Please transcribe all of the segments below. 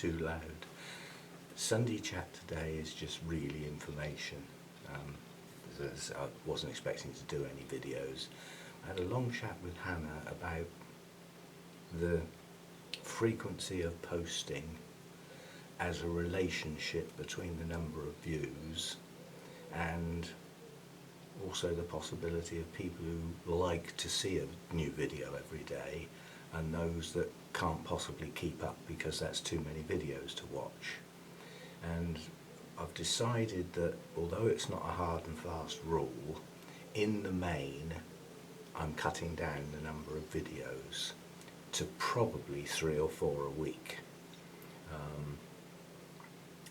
too loud. Sunday chat today is just really information. I wasn't expecting to do any videos. I had a long chat with Hannah about the frequency of posting as a relationship between the number of views and also the possibility of people who like to see a new video every day and those that can't possibly keep up because that's too many videos to watch. And I've decided that although it's not a hard and fast rule, in the main I'm cutting down the number of videos to probably 3 or 4 a week,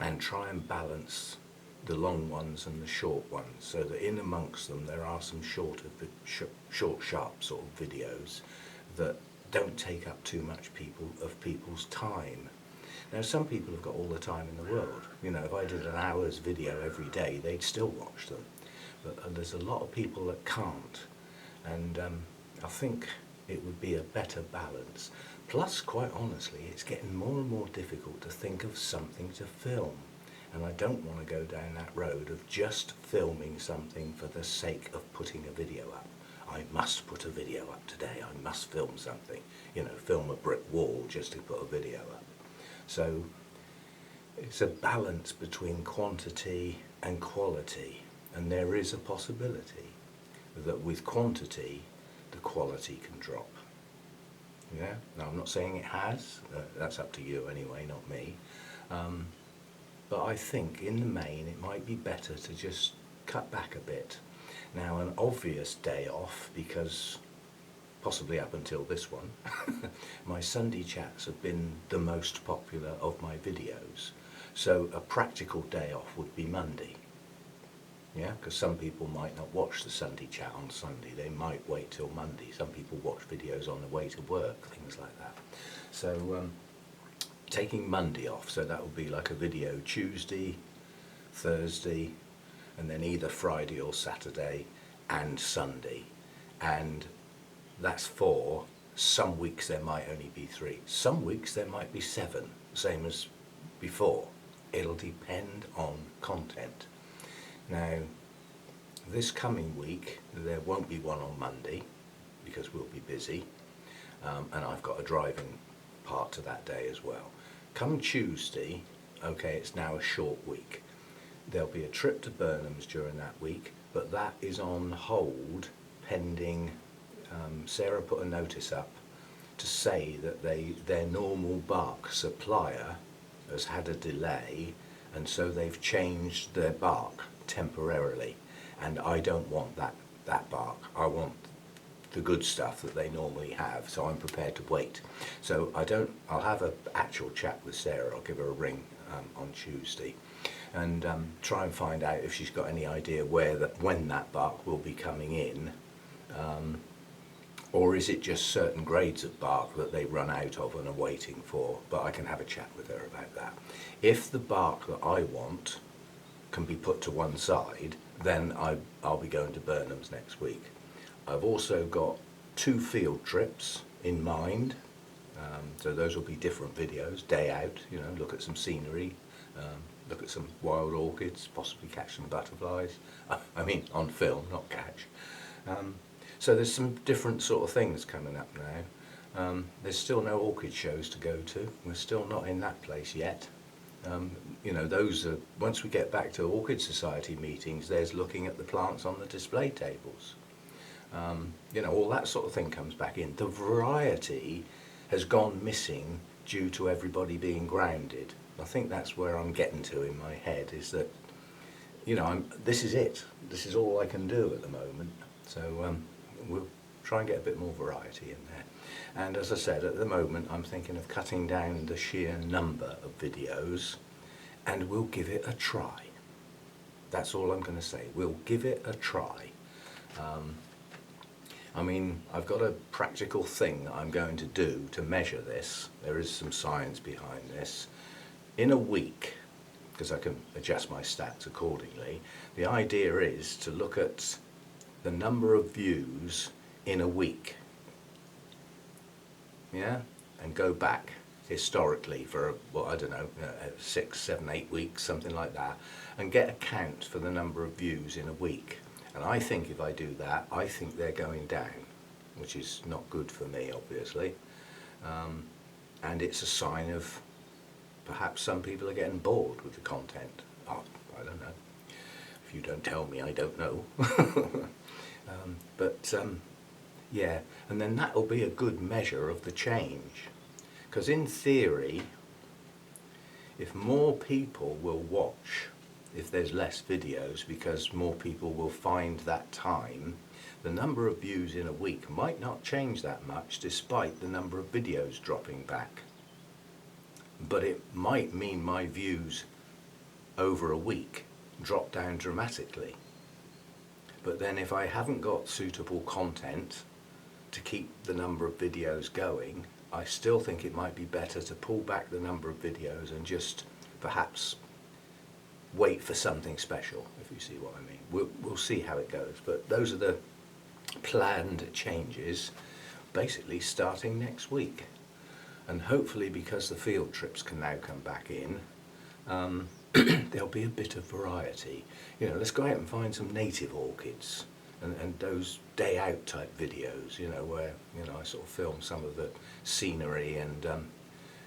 and try and balance the long ones and the short ones, so that in amongst them there are some short, sharp sort of videos that don't take up too much of people's time. Now, some people have got all the time in the world. You know, if I did an hour's video every day, they'd still watch them. But there's a lot of people that can't, and I think it would be a better balance. Plus, quite honestly, it's getting more and more difficult to think of something to film. And I don't want to go down that road of just filming something for the sake of putting a video up. I must put a video up today, I must film something. You know, film a brick wall just to put a video up. So it's a balance between quantity and quality. And there is a possibility that with quantity, the quality can drop. Yeah? Now, I'm not saying it has, that's up to you anyway, not me. But I think in the main it might be better to just cut back a bit. Now, an obvious day off, because possibly up until this one, my Sunday chats have been the most popular of my videos. So a practical day off would be Monday. Yeah, because some people might not watch the Sunday chat on Sunday, they might wait till Monday. Some people watch videos on the way to work, things like that. So taking Monday off, so that would be like a video Tuesday, Thursday, and then either Friday or Saturday and Sunday. And that's 4. Some weeks there might only be 3. Some weeks there might be 7, same as before. It'll depend on content. Now, this coming week there won't be one on Monday because we'll be busy, and I've got a driving part to that day as well. Come Tuesday, okay, it's now a short week. There'll be a trip to Burnham's during that week, but that is on hold pending. Sarah put a notice up to say that their normal bark supplier has had a delay, and so they've changed their bark temporarily, and I don't want that bark. I want the good stuff that they normally have, so I'm prepared to wait. So I'll have an actual chat with Sarah. I'll give her a ring on Tuesday and try and find out if she's got any idea when that bark will be coming in, or is it just certain grades of bark that they run out of and are waiting for. But I can have a chat with her about that. If the bark that I want can be put to one side, then I'll be going to Burnham's next week. I've also got 2 field trips in mind, so those will be different videos, day out, you know, look at some scenery, look at some wild orchids, possibly catch some butterflies. I mean on film, not catch. So there's some different sort of things coming up now. There's still no orchid shows to go to. We're still not in that place yet. You know, those are, once we get back to Orchid Society meetings, there's looking at the plants on the display tables. You know, all that sort of thing comes back in. The variety has gone missing due to everybody being grounded. I think that's where I'm getting to in my head, is that, you know, this is it. This is all I can do at the moment. So we'll try and get a bit more variety in there. And as I said, at the moment I'm thinking of cutting down the sheer number of videos, and we'll give it a try. That's all I'm going to say. We'll give it a try. I mean, I've got a practical thing that I'm going to do to measure this. There is some science behind this. In a week, because I can adjust my stats accordingly, the idea is to look at the number of views in a week. Yeah? And go back historically for, well, I don't know, 6, 7, 8 weeks, something like that, and get a count for the number of views in a week. And I think if I do that, I think they're going down, which is not good for me, obviously. And it's a sign of perhaps some people are getting bored with the content. Oh, I don't know. If you don't tell me, I don't know. Yeah, and then that'll be a good measure of the change. Because in theory, if more people will watch, if there's less videos, because more people will find that time, the number of views in a week might not change that much despite the number of videos dropping back. But it might mean my views over a week drop down dramatically. But then if I haven't got suitable content to keep the number of videos going, I still think it might be better to pull back the number of videos and just perhaps wait for something special, if you see what I mean. We'll see how it goes, but those are the planned changes, basically starting next week. And hopefully, because the field trips can now come back in, there'll be a bit of variety. You know, let's go out and find some native orchids, and those day out type videos, you know, where, you know, I sort of film some of the scenery and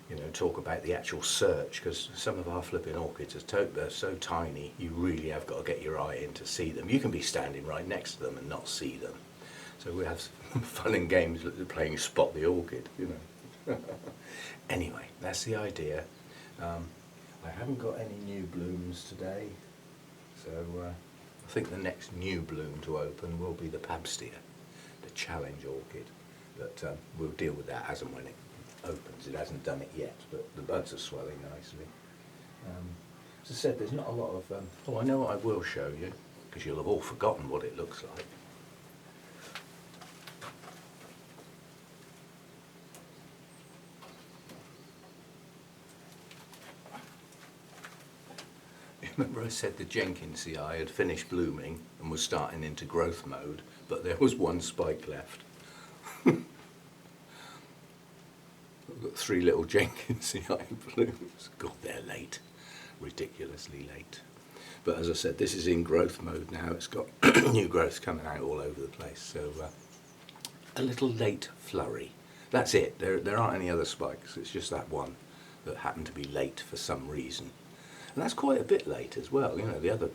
you know, talk about the actual search, because some of our flipping orchids are so tiny, you really have got to get your eye in to see them. You can be standing right next to them and not see them. So we have some fun and games playing Spot the Orchid, you know. Anyway, that's the idea. I haven't got any new blooms today, so I think the next new bloom to open will be the Pabstia, the challenge orchid. But we'll deal with that as and when it opens. It hasn't done it yet, but the buds are swelling nicely. As I said, there's not a lot of... oh, I know what I will show you, because you'll have all forgotten what it looks like. Remember I said the Jenkinsii had finished blooming and was starting into growth mode, but there was one spike left. I've got 3 little Jenkinsii blooms. God, they're late. Ridiculously late. But as I said, this is in growth mode now. It's got new growth coming out all over the place. So a little late flurry. That's it. There aren't any other spikes. It's just that one that happened to be late for some reason. And that's quite a bit late as well. You know, the other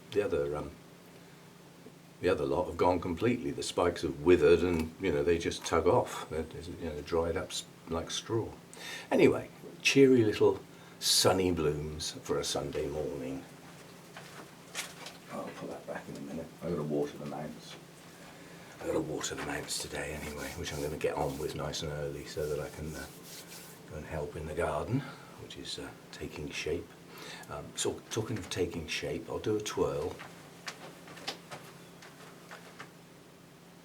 lot have gone completely. The spikes have withered, and you know, they just tug off. They're, you know, dried up like straw. Anyway, cheery little sunny blooms for a Sunday morning. I'll put that back in a minute. I've got to water the mounts. I've got to water the mounts today anyway, which I'm going to get on with nice and early so that I can go and help in the garden, which is taking shape. So talking of taking shape, I'll do a twirl.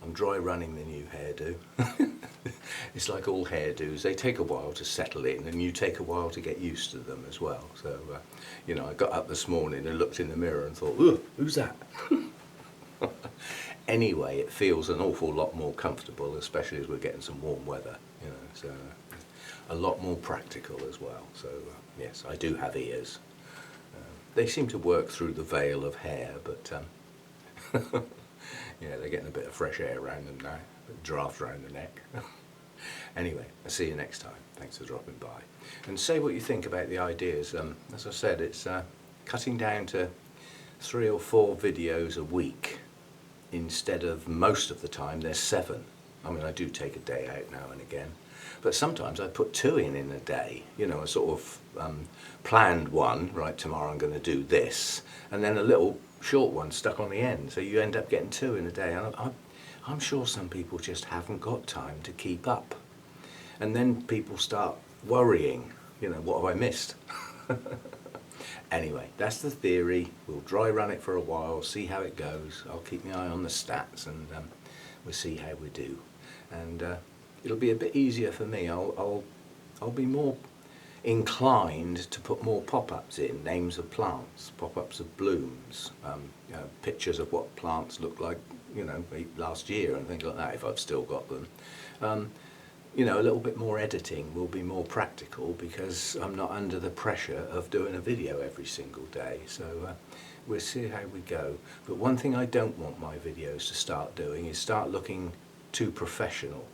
I'm dry running the new hairdo. It's like all hairdos, they take a while to settle in, and you take a while to get used to them as well. So, you know, I got up this morning and looked in the mirror and thought, ugh, who's that? Anyway, it feels an awful lot more comfortable, especially as we're getting some warm weather, you know, so a lot more practical as well. So, yes, I do have ears. They seem to work through the veil of hair, but yeah, they're getting a bit of fresh air around them now, a bit of draft around the neck. Anyway, I'll see you next time. Thanks for dropping by. And say what you think about the ideas. As I said, it's cutting down to 3 or 4 videos a week instead of most of the time there's 7. I mean, I do take a day out now and again, but sometimes I put 2 in a day, you know, a sort of planned one, right, tomorrow I'm going to do this, and then a little short one stuck on the end, so you end up getting 2 in a day. And I'm sure some people just haven't got time to keep up, and then people start worrying, you know, what have I missed? Anyway, that's the theory. We'll dry run it for a while, see how it goes. I'll keep my eye on the stats, and we'll see how we do. And it'll be a bit easier for me. I'll be more inclined to put more pop-ups in, names of plants, pop-ups of blooms, you know, pictures of what plants look like, you know, last year and things like that, if I've still got them. you know, a little bit more editing will be more practical because I'm not under the pressure of doing a video every single day. So we'll see how we go. But one thing I don't want my videos to start doing is start looking too professional,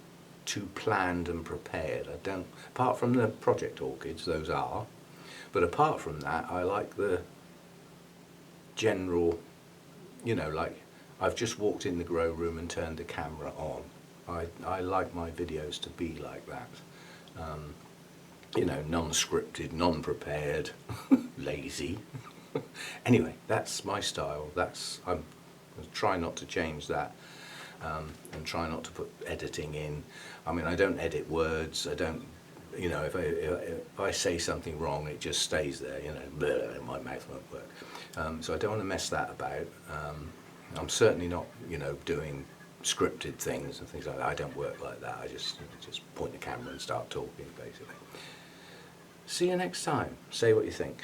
too planned and prepared. I don't, apart from the project orchids, those are, but apart from that, I like the general, you know, like I've just walked in the grow room and turned the camera on. I like my videos to be like that. You know, non-scripted, non-prepared, lazy. Anyway, that's my style. I'm trying not to change that, and try not to put editing in. I mean, I don't edit words. I don't, you know, if I say something wrong, it just stays there. You know, bleh, my mouth won't work. So I don't want to mess that about. I'm certainly not, you know, doing scripted things and things like that. I don't work like that. I just point the camera and start talking, basically. See you next time. Say what you think.